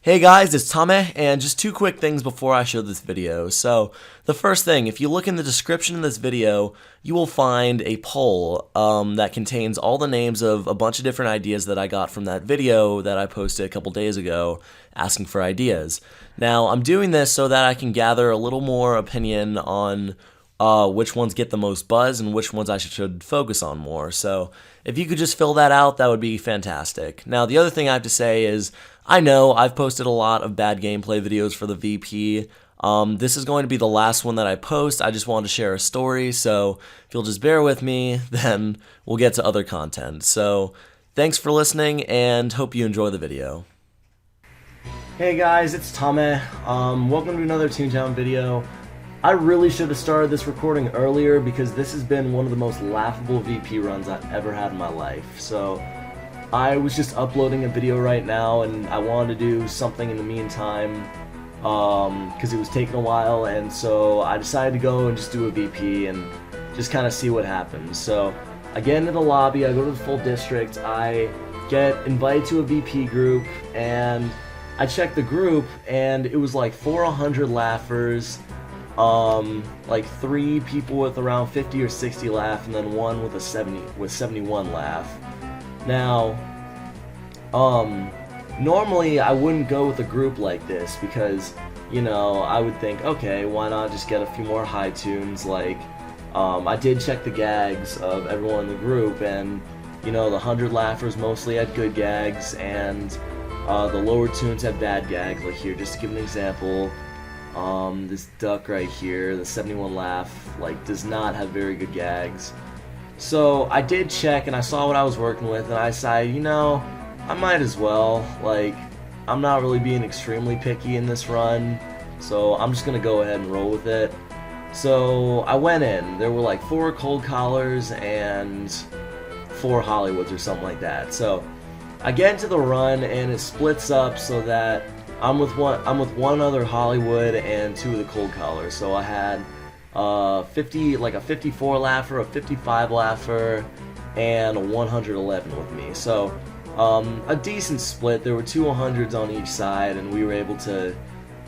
Hey guys, it's Tommeh, and just two quick things before I show this video. So, the first thing, if you look in the description of this video, you will find a poll that contains all the names of a bunch of different ideas that I got from that video that I posted a couple days ago asking for ideas. Now, I'm doing this so that I can gather a little more opinion on which ones get the most buzz and which ones I should focus on more. So if you could just fill that out, that would be fantastic. Now, the other thing I have to say is, I know I've posted a lot of bad gameplay videos for the VP. This is going to be the last one that I post. I just wanted to share a story, so if you'll just bear with me, then we'll get to other content. So thanks for listening, and hope you enjoy the video. Hey guys, it's Tommeh. Welcome to another Toontown video. I really should have started this recording earlier because this has been one of the most laughable VP runs I've ever had in my life. So I was just uploading a video right now and I wanted to do something in the meantime because it was taking a while, and so I decided to go and just do a VP and just kind of see what happens. So I get into the lobby, I go to the full district, I get invited to a VP group, and I check the group and it was like 400 laughers, like 3 people with around 50 or 60 laugh, and then one with 71 laugh. Now, normally I wouldn't go with a group like this because, you know, I would think, okay, why not just get a few more high tunes? Like, I did check the gags of everyone in the group, and, you know, the 100 laughers mostly had good gags, and the lower tunes had bad gags. Like here, just to give an example, this duck right here, the 71 laugh, like, does not have very good gags. So I did check and I saw what I was working with, and I decided, you know, I might as well. Like, I'm not really being extremely picky in this run, so I'm just gonna go ahead and roll with it. So I went in. There were like 4 cold collars and 4 Hollywoods or something like that. So I get into the run and it splits up so that I'm with one other Hollywood and 2 of the cold collars. So I had a 54 laugher, a 55 laugher, and a 111 with me. So a decent split. There were 2 100s on each side, and we were able to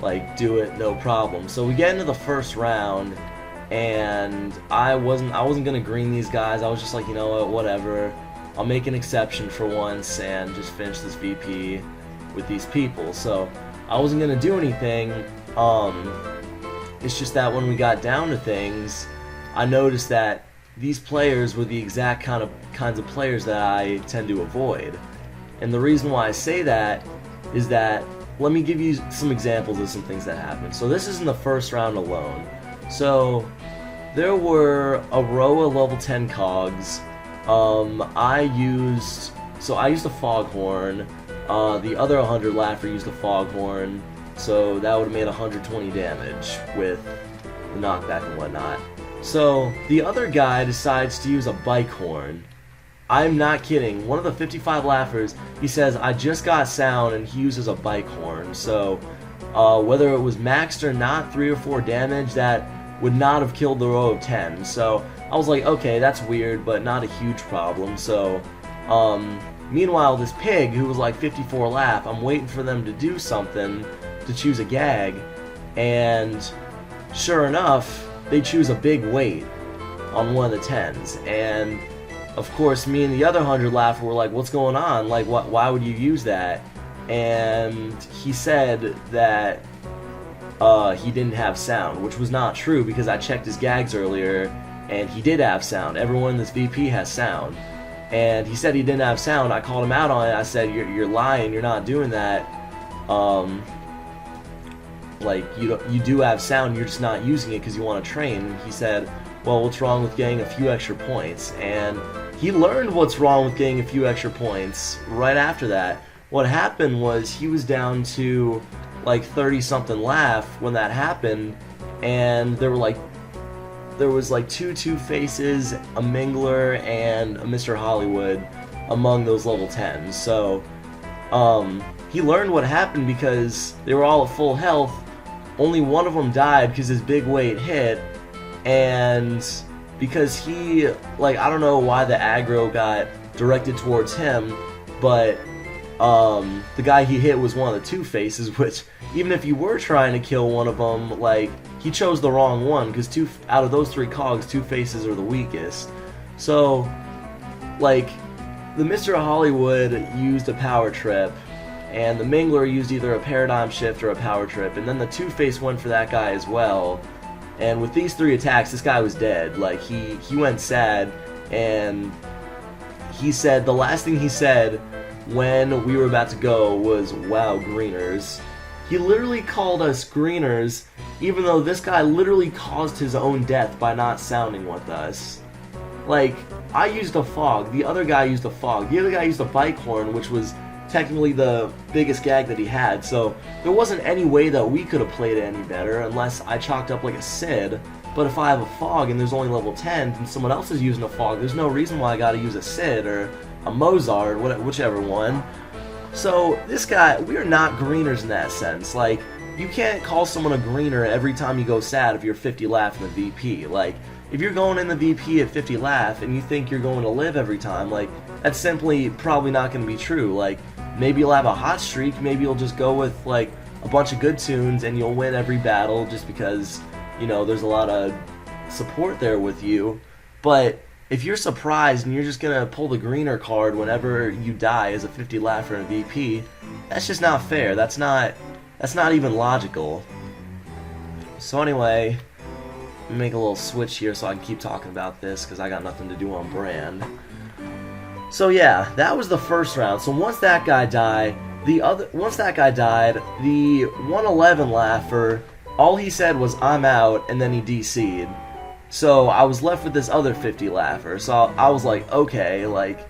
like do it no problem. So we get into the first round, and I wasn't gonna green these guys. I was just like, you know what, whatever. I'll make an exception for once and just finish this VP with these people. So I wasn't gonna do anything. It's just that when we got down to things, I noticed that these players were the exact kinds of players that I tend to avoid. And the reason why I say that is that, let me give you some examples of some things that happened. So this is in the first round alone. So there were a row of level 10 cogs. I used a foghorn. The other 100 laugher used a foghorn, so that would have made 120 damage with the knockback and whatnot. So the other guy decides to use a bike horn. I'm not kidding. One of the 55 laughers, he says, I just got sound, and he uses a bike horn. So whether it was maxed or not, 3 or 4 damage, that would not have killed the row of 10. So I was like, okay, that's weird, but not a huge problem. So meanwhile, this pig, who was like 54 laugh, I'm waiting for them to do something to choose a gag, and sure enough, they choose a big weight on one of the 10s, and of course me and the other 100 laugher were like, what's going on? Like, why would you use that? And he said that he didn't have sound, which was not true because I checked his gags earlier and he did have sound. Everyone in this VP has sound. And he said he didn't have sound. I called him out on it. I said, you're lying, you're not doing that. Like, you do have sound, you're just not using it because you want to train. And he said, well, what's wrong with getting a few extra points? And he learned what's wrong with getting a few extra points right after that. What happened was he was down to like 30-something laugh when that happened, and there was like 2 Two-Faces, a Mingler, and a Mr. Hollywood among those level 10s. So he learned what happened because they were all at full health. Only one of them died because his big weight hit, and because he, like, I don't know why the aggro got directed towards him, but the guy he hit was one of the Two-Faces, which, even if you were trying to kill one of them, like, he chose the wrong one, because out of those 3 cogs, Two-Faces are the weakest. So, like, the Mr. Hollywood used a power trip, and the Mingler used either a paradigm shift or a power trip, and then the Two-Face went for that guy as well. And with these 3 attacks, this guy was dead. Like, he went sad, and he said, the last thing he said when we were about to go was, "Wow, greeners." He literally called us greeners, even though this guy literally caused his own death by not sounding with us. Like, I used a fog, the other guy used a fog, the other guy used a bike horn, which was technically the biggest gag that he had, so there wasn't any way that we could have played it any better unless I chalked up like a Sid. But if I have a fog and there's only level 10 and someone else is using a fog, there's no reason why I gotta use a Sid or a Mozart, whichever one. So this guy, we are not greeners in that sense. Like, you can't call someone a greener every time you go sad if you're 50 laugh in the VP. Like, if you're going in the VP at 50 laugh and you think you're going to live every time, like, that's simply probably not going to be true. Like, maybe you'll have a hot streak, maybe you'll just go with, like, a bunch of good tunes and you'll win every battle just because, you know, there's a lot of support there with you. But if you're surprised and you're just going to pull the greener card whenever you die as a 50 laugher in a VP, that's just not fair. That's not even logical. So anyway, let me make a little switch here so I can keep talking about this because I got nothing to do on brand. So yeah, that was the first round. So once that guy died, the 111 laugher, all he said was "I'm out," and then he DC'd. So I was left with this other 50 laugher. So I was like, okay, like,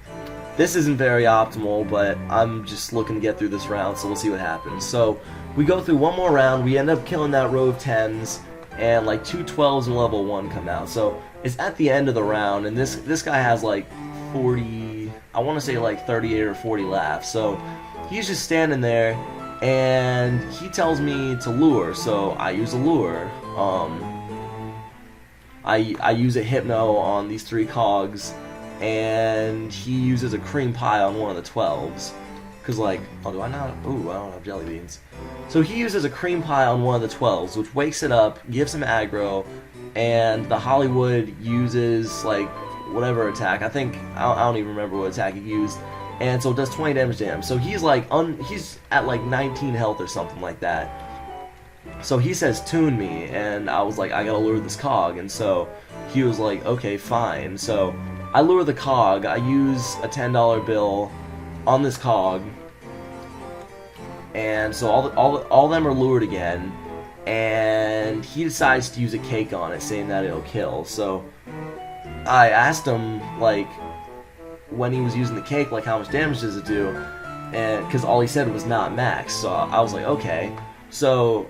this isn't very optimal, but I'm just looking to get through this round, so we'll see what happens. So we go through one more round, we end up killing that row of 10s, and like 2 12s and level 1 come out. So it's at the end of the round, and this guy has like 40, I want to say like 38 or 40 laughs. So he's just standing there, and he tells me to lure, so I use a lure. I use a Hypno on these 3 cogs, and he uses a cream pie on one of the 12s. Cause like, oh, do I not? Ooh, I don't have jelly beans. So he uses a cream pie on one of the 12s, which wakes it up, gives him aggro, and the Hollywood uses like whatever attack. I think I don't even remember what attack he used, and so it does 20 damage to him. So he's like he's at like 19 health or something like that. So he says, "Tune me," and I was like, I gotta lure this cog, and so he was like, okay, fine. So I lure the cog, I use a $10 bill on this cog, and so all of them are lured again, and he decides to use a cake on it, saying that it'll kill. So I asked him, like, when he was using the cake, like, how much damage does it do, and because all he said was not max. So I was like, okay. So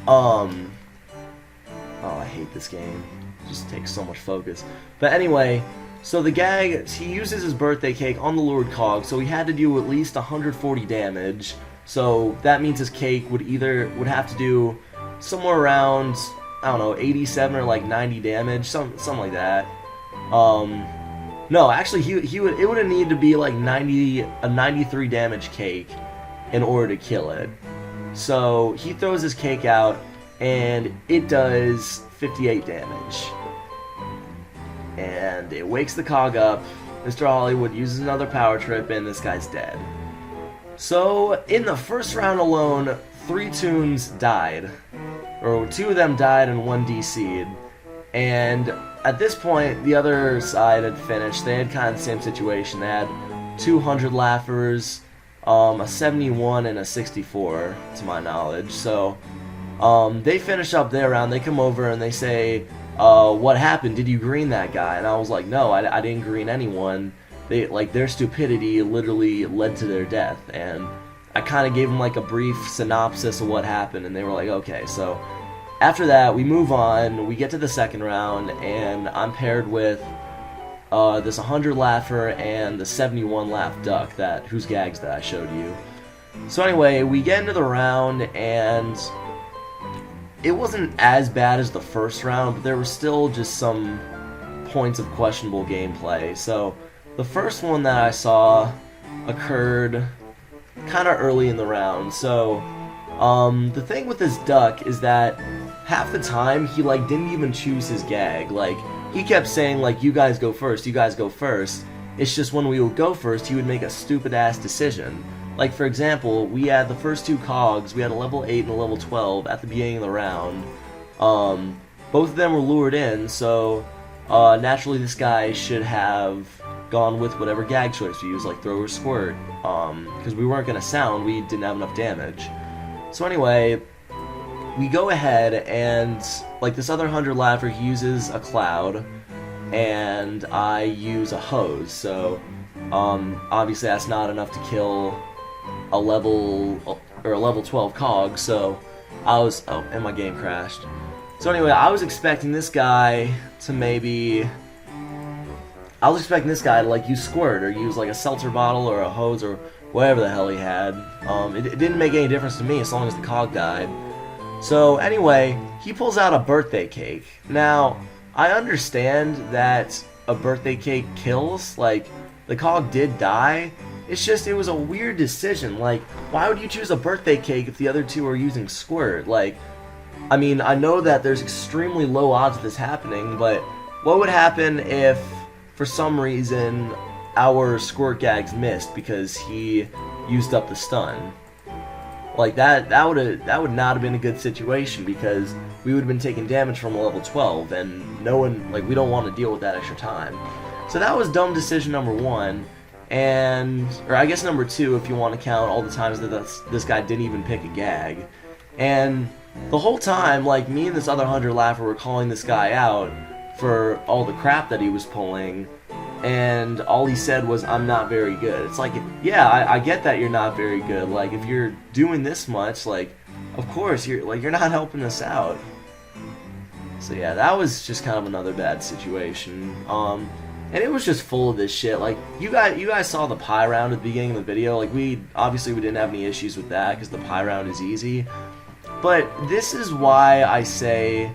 oh, I hate this game. It just takes so much focus. But anyway, so the gag, he uses his birthday cake on the lured cog, so he had to do at least 140 damage. So that means his cake would have to do somewhere around, I don't know, 87 or like 90 damage, something like that. No, actually, it would have needed to be like a 93 damage cake in order to kill it. So he throws his cake out, and it does 58 damage. And it wakes the cog up. Mr. Hollywood uses another power trip, and this guy's dead. So in the first round alone, 3 Toons died. Or 2 of them died and 1 DC'd. And at this point, the other side had finished. They had kind of the same situation. They had 200 laughers, a 71 and a 64, to my knowledge. So they finish up their round. They come over and they say, what happened? Did you green that guy? And I was like, no, I didn't green anyone. Their stupidity literally led to their death. And I kind of gave them like a brief synopsis of what happened, and they were like, okay. So after that, we move on. We get to the second round, and I'm paired with this 100 laugher and the 71 laugh duck whose gags that I showed you. So anyway, we get into the round, and it wasn't as bad as the first round, but there were still just some points of questionable gameplay. So the first one that I saw occurred kind of early in the round. So the thing with this duck is that half the time he like didn't even choose his gag. Like he kept saying like, you guys go first, you guys go first. It's just when we would go first, he would make a stupid ass decision. Like for example, we had the first two cogs, we had a level 8 and a level 12 at the beginning of the round. Both of them were lured in, so naturally this guy should have gone with whatever gag choice we used, like throw or squirt, because we weren't going to sound, we didn't have enough damage. So anyway, we go ahead and, like this other 100 laugher, he uses a cloud, and I use a hose, so obviously that's not enough to kill a level 12 cog, so I was, and my game crashed. So anyway, I was expecting this guy to like use squirt or use like a seltzer bottle or a hose or whatever the hell he had. It didn't make any difference to me as long as the cog died. So anyway, he pulls out a birthday cake. Now, I understand that a birthday cake kills, like the cog did die. It's just, it was a weird decision. Like, why would you choose a birthday cake if the other two are using squirt? Like, I mean, I know that there's extremely low odds of this happening, but what would happen if, for some reason, our squirt gags missed because he used up the stun? Like, that would not have been a good situation because we would have been taking damage from a level 12, and no one, like, we don't want to deal with that extra time. So that was dumb decision number one, or I guess number two if you want to count all the times that this guy didn't even pick a gag. And the whole time, like, me and this other 100 laugher were calling this guy out for all the crap that he was pulling, and all he said was, I'm not very good. It's like, yeah, I get that you're not very good. Like, if you're doing this much, like, of course, you're not helping us out. So yeah, that was just kind of another bad situation. And it was just full of this shit. Like, you guys saw the pie round at the beginning of the video. Like, obviously we didn't have any issues with that because the pie round is easy. But this is why I say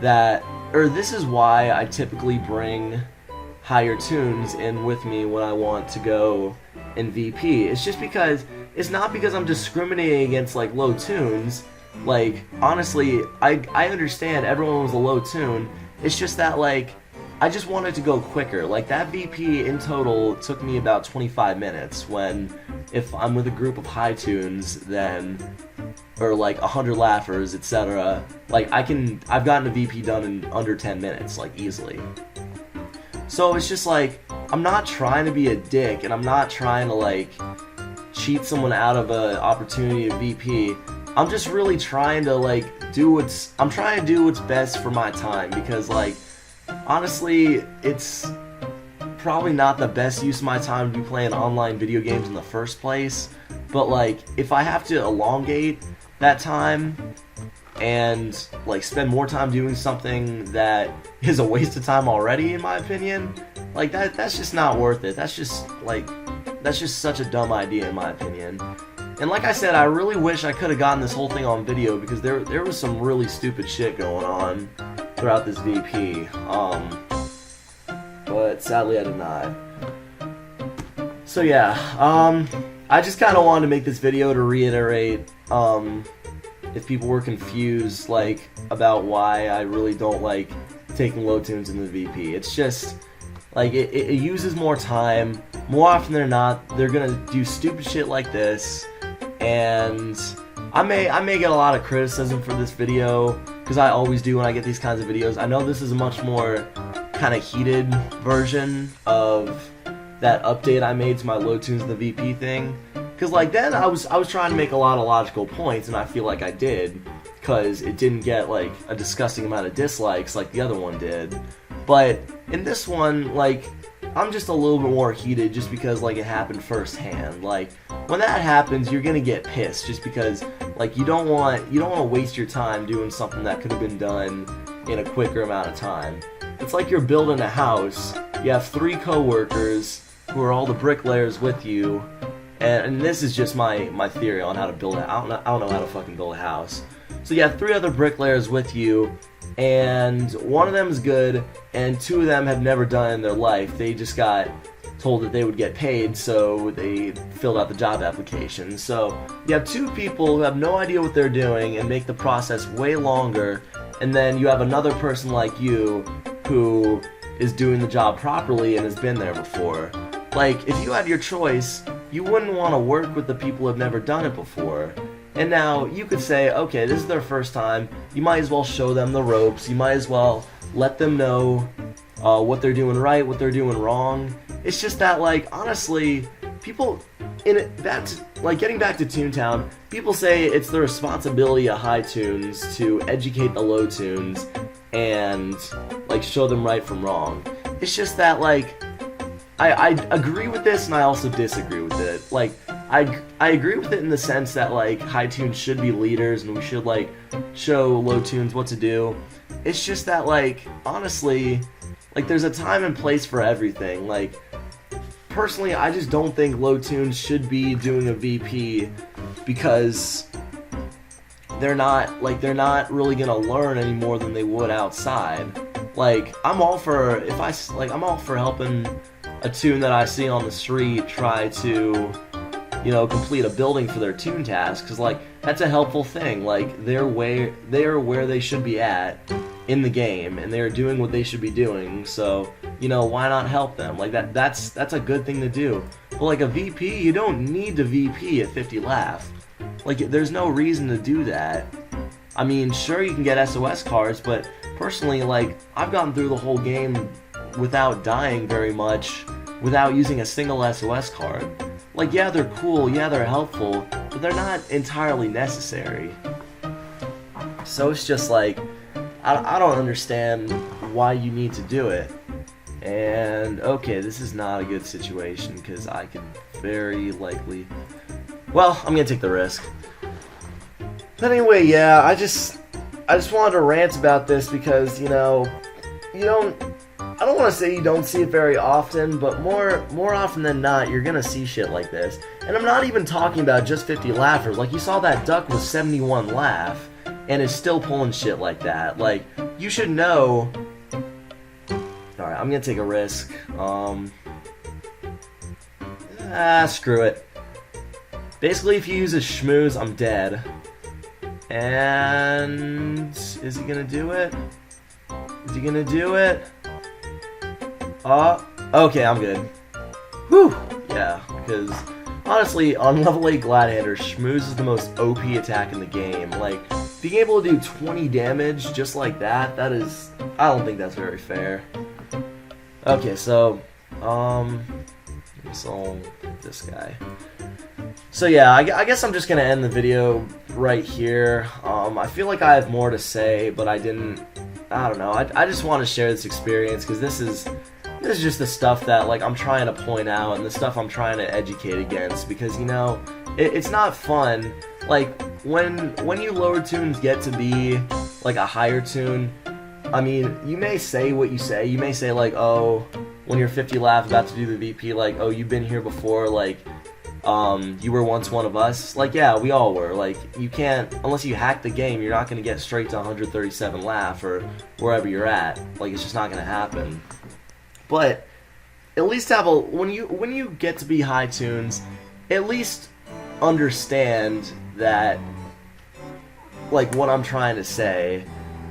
that, or this is why I typically bring higher Toons in with me when I want to go in VP. It's just because, it's not because I'm discriminating against like low Toons. Like, honestly, I understand everyone was a low Toon. It's just that, like, I just wanted to go quicker. Like, that VP in total took me about 25 minutes, when if I'm with a group of high Toons, then, or like 100 laughers, etc., like, I've gotten a VP done in under 10 minutes, like, easily. So it's just like, I'm not trying to be a dick, and I'm not trying to, like, cheat someone out of an opportunity to VP. I'm just really trying to, like, I'm trying to do what's best for my time, because, like, honestly, it's probably not the best use of my time to be playing online video games in the first place, but, like, if I have to elongate that time and, like, spend more time doing something that is a waste of time already, in my opinion, like, that's just not worth it. That's just such a dumb idea, in my opinion. And like I said, I really wish I could have gotten this whole thing on video, because there was some really stupid shit going on throughout this VP, but sadly I did not. So yeah, I just kind of wanted to make this video to reiterate, if people were confused, like, about why I really don't like taking low Toons in the VP. It's just, like, it uses more time. More often than not, they're gonna do stupid shit like this, and I may get a lot of criticism for this video, because I always do when I get these kinds of videos. I know this is a much more kind of heated version of that update I made to my low Toons in the VP thing, because, like, then I was trying to make a lot of logical points, and I feel like I did, because it didn't get, like, a disgusting amount of dislikes like the other one did. But in this one, like, I'm just a little bit more heated just because, like, it happened firsthand. Like, when that happens, you're gonna get pissed just because, like, you don't want to waste your time doing something that could have been done in a quicker amount of time. It's like you're building a house. You have 3 coworkers who are all the bricklayers with you, and this is just my theory on how to build it. I don't know how to fucking build a house. So you have 3 other bricklayers with you, and one of them is good, and 2 of them have never done it in their life. They just got told that they would get paid, so they filled out the job application. So you have two people who have no idea what they're doing and make the process way longer, and then you have another person like you who is doing the job properly and has been there before. Like, if you had your choice, you wouldn't want to work with the people who have never done it before. And now you could say, okay, this is their first time, you might as well show them the ropes, you might as well let them know what they're doing right, what they're doing wrong. It's just that, like, honestly, people getting back to Toontown, people say it's the responsibility of high Toons to educate the low Toons and, like, show them right from wrong. It's just that, like, I agree with this and I also disagree with it. Like, I agree with it in the sense that, like, high Toons should be leaders and we should, like, show low Toons what to do. It's just that, like, honestly, like, there's a time and place for everything. Like, personally, I just don't think low Toons should be doing a VP because they're not really gonna learn any more than they would outside. Like, I'm all for helping a Toon that I see on the street try to, you know, complete a building for their Toon task, because, like, that's a helpful thing. Like, they are where they should be at in the game, and they're doing what they should be doing, so, you know, why not help them? Like, that's a good thing to do. But, like, a VP, you don't need to VP at 50 laugh. Like, there's no reason to do that. I mean, sure, you can get SOS cards, but personally, like, I've gotten through the whole game without dying very much, without using a single SOS card. Like, yeah, they're cool, yeah, they're helpful, but they're not entirely necessary. So it's just like, I don't understand why you need to do it. And, okay, this is not a good situation, because I could very likely... Well, I'm gonna take the risk. But anyway, yeah, I just wanted to rant about this because, you know, I don't want to say you don't see it very often, but more often than not, you're gonna see shit like this. And I'm not even talking about just 50 laughers. Like, you saw that duck with 71 laugh, and is still pulling shit like that. Like, you should know... Alright, I'm gonna take a risk. Screw it. Basically, if you use a schmooze, I'm dead. And... is he gonna do it? Is he gonna do it? Okay, I'm good. Whew! Yeah, because... honestly, on level 8 Gladiator, schmooze is the most OP attack in the game. Like, being able to do 20 damage just like that, that is... I don't think that's very fair. Okay, so... this guy. So yeah, I guess I'm just gonna end the video right here. I feel like I have more to say, but I don't know. I just want to share this experience, because this is just the stuff that, like, I'm trying to point out, and the stuff I'm trying to educate against, because, you know, it's not fun. Like, when you lower Toons get to be, like, a higher Toon, I mean, you may say what you say. You may say, like, oh, when you're 50 laugh about to do the VP, like, oh, you've been here before, like, you were once one of us. Like, yeah, we all were. Like, you can't, unless you hack the game, you're not going to get straight to 137 laugh or wherever you're at. Like, it's just not going to happen. But at least have a, when you get to be high Toons, at least understand that, like, what I'm trying to say,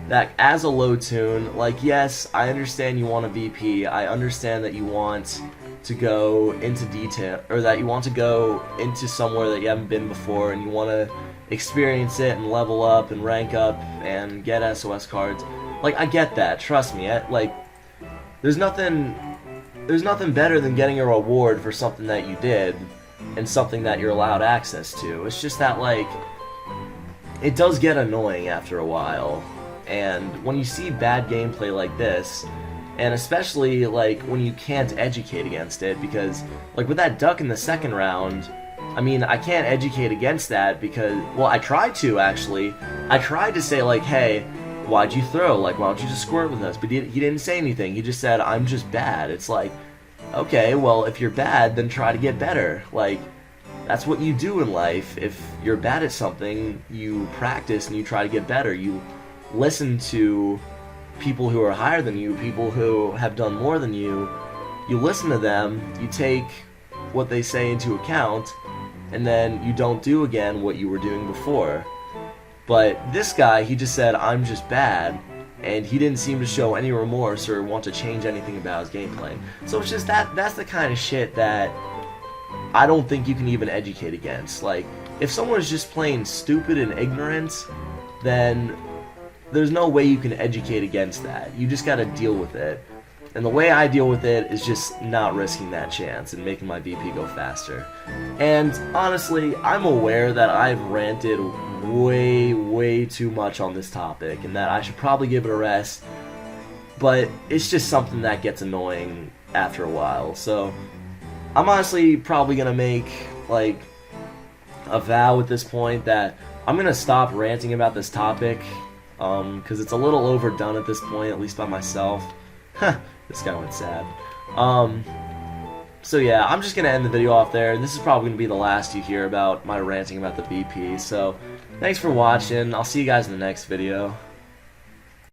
that as a low Toon, like, yes, I understand you want a VP, I understand that you want to go into detail, or that you want to go into somewhere that you haven't been before, and you want to experience it and level up and rank up and get SOS cards. Like, I get that, trust me. Like, there's nothing better than getting a reward for something that you did and something that you're allowed access to. It's just that, like, it does get annoying after a while, and when you see bad gameplay like this, and especially, like, when you can't educate against it, because, like, with that duck in the second round, I mean, I can't educate against that because, well, I tried to, actually. I tried to say, like, hey, why'd you throw? Like, why don't you just squirt with us? But he didn't say anything. He just said, I'm just bad. It's like, okay, well, if you're bad, then try to get better. Like, that's what you do in life. If you're bad at something, you practice and you try to get better. You listen to people who are higher than you, people who have done more than you, you listen to them, you take what they say into account, and then you don't do again what you were doing before. But this guy, he just said, I'm just bad, and he didn't seem to show any remorse or want to change anything about his gameplay. So it's just that's the kind of shit that I don't think you can even educate against. Like, if someone is just plain stupid and ignorant, then there's no way you can educate against that. You just gotta deal with it. And the way I deal with it is just not risking that chance and making my VP go faster. And honestly, I'm aware that I've ranted way too much on this topic and that I should probably give it a rest, but it's just something that gets annoying after a while. So I'm honestly probably gonna make like a vow at this point that I'm gonna stop ranting about this topic, because it's a little overdone at this point, at least by myself. This guy went sad. So yeah, I'm just gonna end the video off there. This is probably gonna be the last you hear about my ranting about the VP. So thanks for watching. I'll see you guys in the next video.